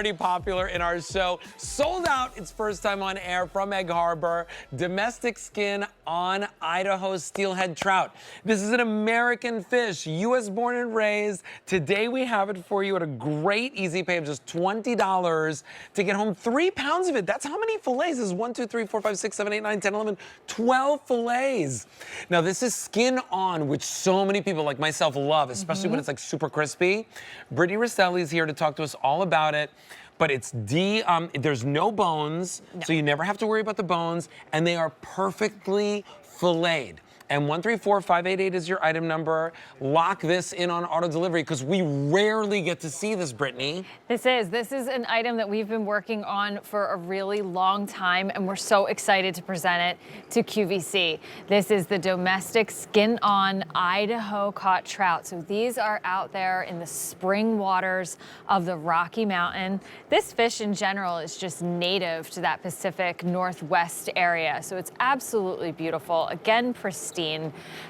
already popular in our show. Sold out its first time on air from Egg Harbor. Domestic skin on Idaho Steelhead Trout. This is an American fish, U.S. born and raised. Today we have it for you at a great easy pay of just $20 to get home 3 pounds of it. That's how many fillets? This is 1, 2, 3, 4, 5, 6, 7, 8, 9, 10, 11, 12 fillets. Now this is skin on, which so many people like myself love, especially when it's like super crispy. Brittany Rosselli's here to talk to us all about it. But it's there's no bones, so you never have to worry about the bones, and they are perfectly filleted. And 134588 is your item number. Lock this in on auto delivery because we rarely get to see this, Brittany. This is an item that we've been working on for a really long time, and we're so excited to present it to QVC. This is the domestic skin-on Idaho caught trout. So these are out there in the spring waters of the Rocky Mountain. This fish in general is just native to that Pacific Northwest area. So it's absolutely beautiful. Again, pristine.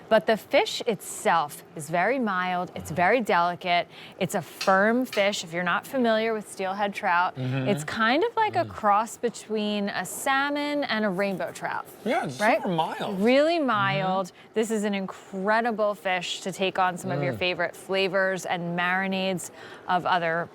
But the fish itself is very mild, it's very delicate, it's a firm fish. If you're not familiar with steelhead trout, it's kind of like a cross between a salmon and a rainbow trout. Yeah, it's super mild. Really mild. This is an incredible fish to take on some of your favorite flavors and marinades of other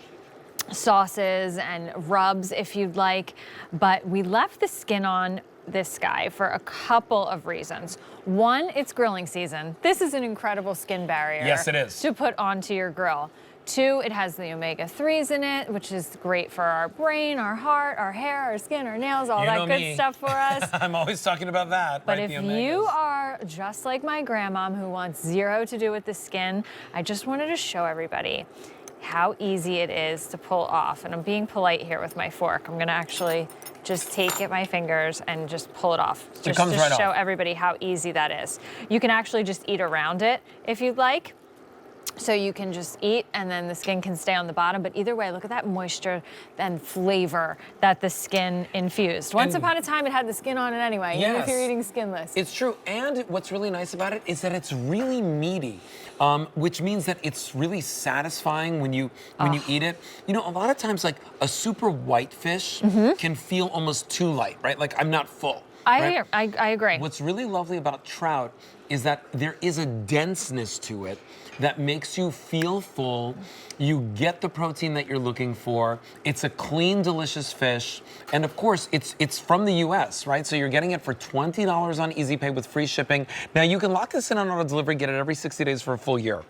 sauces and rubs if you'd like. But we left the skin on this guy for a couple of reasons. One, it's grilling season. This is an incredible skin barrier. Yes, it is. To put onto your grill. Two, it has the omega-3s in it, which is great for our brain, our heart, our hair, our skin, our nails, all that good stuff for us. I'm always talking about that. But right? if you are just like my grandmom who wants zero to do with the skin, I just wanted to show everybody how easy it is to pull off. And I'm being polite here with my fork. I'm gonna actually just take it my fingers and just pull it off. Just to show everybody how easy that is. You can actually just eat around it if you'd like. So you can just eat and then the skin can stay on the bottom. But either way, look at that moisture and flavor that the skin infused. Once upon a time, it had the skin on it anyway, even if you're eating skinless. It's true. And what's really nice about it is that it's really meaty, which means that it's really satisfying when you eat it. You know, a lot of times, like a super white fish can feel almost too light, right? Like I'm not full. I agree. What's really lovely about trout is that there is a denseness to it that makes you feel full. You get the protein that you're looking for. It's a clean, delicious fish. And of course, it's from the US, right? So you're getting it for $20 on Easy Pay with free shipping. Now you can lock this in on auto delivery, get it every 60 days for a full year.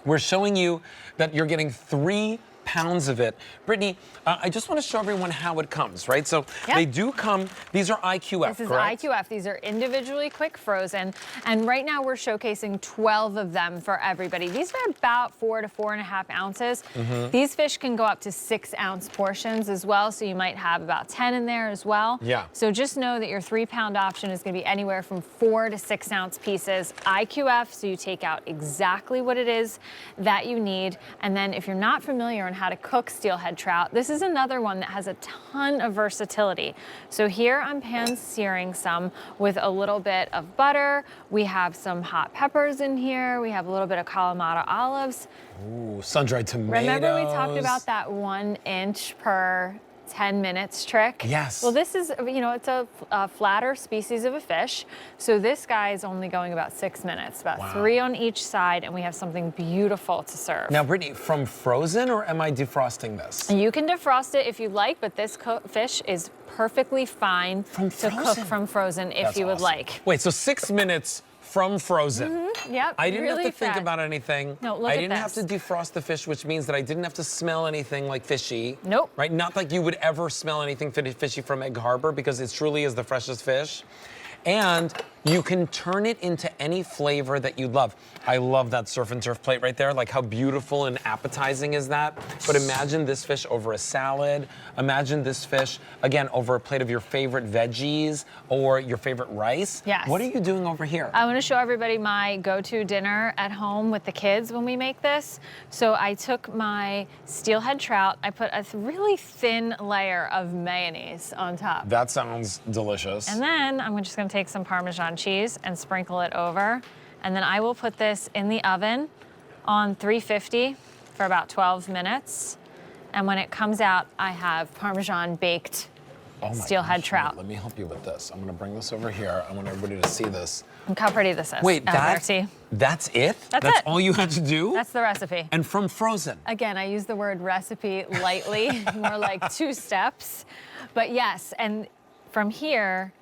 We're showing you that you're getting 3 pounds of it. Brittany, I just want to show everyone how it comes, right? So they do come, these are IQF, This is correct? IQF. These are individually quick frozen. And right now we're showcasing 12 of them for everybody. These are about 4 to 4.5 ounces. These fish can go up to 6-ounce portions as well. So you might have about 10 in there as well. Yeah. So just know that your 3-pound option is going to be anywhere from 4 to 6-ounce pieces. IQF, so you take out exactly what it is that you need. And then if you're not familiar on how to cook steelhead trout, this is another one that has a ton of versatility. So here I'm pan searing some with a little bit of butter. We have some hot peppers in here. We have a little bit of Kalamata olives. Ooh, sun-dried tomatoes. Remember we talked about that 1 inch per 10 minutes trick? Yes. Well, this is, you know, it's a flatter species of a fish. So this guy is only going about 6 minutes, about 3 on each side, and we have something beautiful to serve. Now, Brittany, from frozen or am I defrosting this? You can defrost it if you like, but this fish is perfectly fine to cook from frozen if you would like. Wait, so 6 minutes from frozen. Yep. I didn't have to think about anything. No, look I at didn't have to this. defrost the fish, which means that I didn't have to smell anything like fishy. Nope. Right? Not like you would ever smell anything fishy from Egg Harbor because it truly is the freshest fish. And you can turn it into any flavor that you love. I love that surf and turf plate right there. Like how beautiful and appetizing is that? But imagine this fish over a salad. Imagine this fish, again, over a plate of your favorite veggies or your favorite rice. Yes. What are you doing over here? I want to show everybody my go-to dinner at home with the kids when we make this. So I took my steelhead trout, I put a really thin layer of mayonnaise on top. That sounds delicious. And then I'm just going to take some Parmesan cheese and sprinkle it over. And then I will put this in the oven on 350 for about 12 minutes. And when it comes out, I have Parmesan baked steelhead trout. Let me help you with this. I'm gonna bring this over here. I want everybody to see this. Look how pretty this is. Wait, that's it? That's it? That's it. All you had to do? That's the recipe. And from frozen. Again, I use the word recipe lightly, more like 2 steps. But yes, and from here,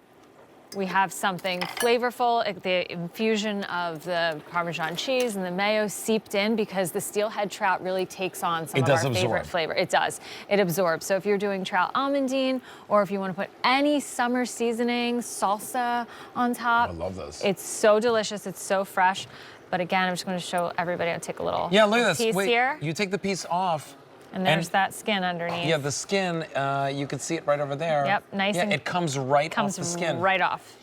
we have something flavorful. The infusion of the Parmesan cheese and the mayo seeped in because the steelhead trout really takes on some of our favorite flavor. It does. It absorbs. So if you're doing trout almondine, or if you want to put any summer seasoning, salsa on top. I love this. It's so delicious. It's so fresh. But again, I'm just going to show everybody. I'll take a little look at this. piece Wait, here. You take the piece off. And there's that skin underneath. Yeah, the skin, you can see it right over there. Yep, nice. Yeah, and it comes right off the skin. Right off.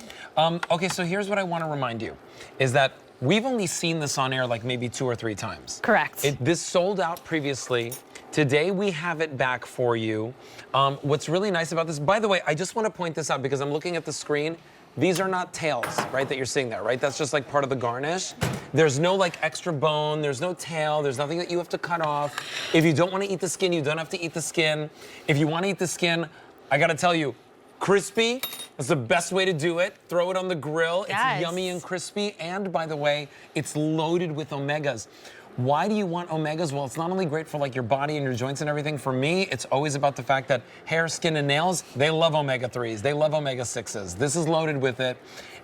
Okay, so here's what I want to remind you, is that we've only seen this on air like maybe 2 or 3 times. Correct. This sold out previously. Today we have it back for you. What's really nice about this, by the way, I just want to point this out because I'm looking at the screen. These are not tails, right, that you're seeing there, right? That's just like part of the garnish. There's no like extra bone, there's no tail, there's nothing that you have to cut off. If you don't want to eat the skin, you don't have to eat the skin. If you want to eat the skin, I gotta tell you, crispy is the best way to do it. Throw it on the grill, it's yummy and crispy, and by the way, it's loaded with omegas. Why do you want omegas? Well, it's not only great for like your body and your joints and everything. For me, it's always about the fact that hair, skin, and nails, they love omega-3s. They love omega-6s. This is loaded with it.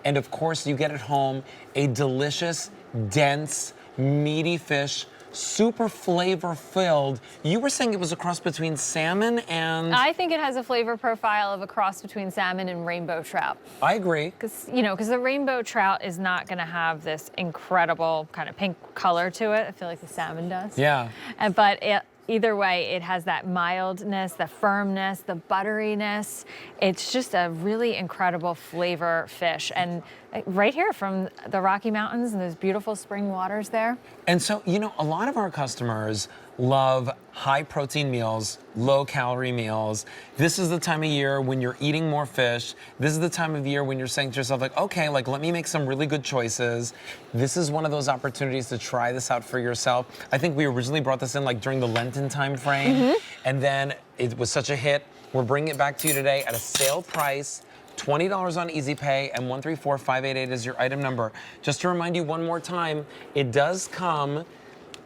And of course, you get at home a delicious, dense, meaty fish, super flavor-filled. You were saying it was a cross between salmon and... I think it has a flavor profile of a cross between salmon and rainbow trout. I agree. Because the rainbow trout is not going to have this incredible kind of pink color to it. I feel like the salmon does. Yeah. But either way, it has that mildness, the firmness, the butteriness. It's just a really incredible flavor fish. And right here from the Rocky Mountains and those beautiful spring waters there. And so, a lot of our customers love high protein meals, low calorie meals. This is the time of year when you're eating more fish. This is the time of year when you're saying to yourself, like, okay, like, let me make some really good choices. This is one of those opportunities to try this out for yourself. I think we originally brought this in like during the Lenten time frame, and then it was such a hit. We're bringing it back to you today at a sale price. $20 on Easy Pay, and 134588 is your item number. Just to remind you one more time, it does come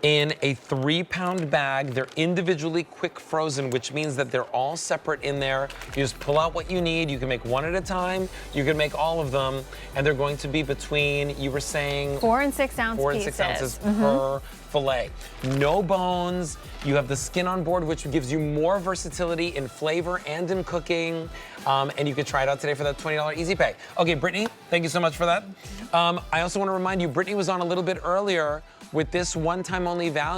in a 3-pound bag. They're individually quick frozen, which means that they're all separate in there. You just pull out what you need. You can make one at a time. You can make all of them, and they're going to be between, you were saying, 4 and 6 ounce 4 and 6 ounces per fillet. No bones. You have the skin on board, which gives you more versatility in flavor and in cooking. And you could try it out today for that $20 Easy Pay. Okay, Brittany, thank you so much for that. I also want to remind you, Brittany was on a little bit earlier with this one-time only value.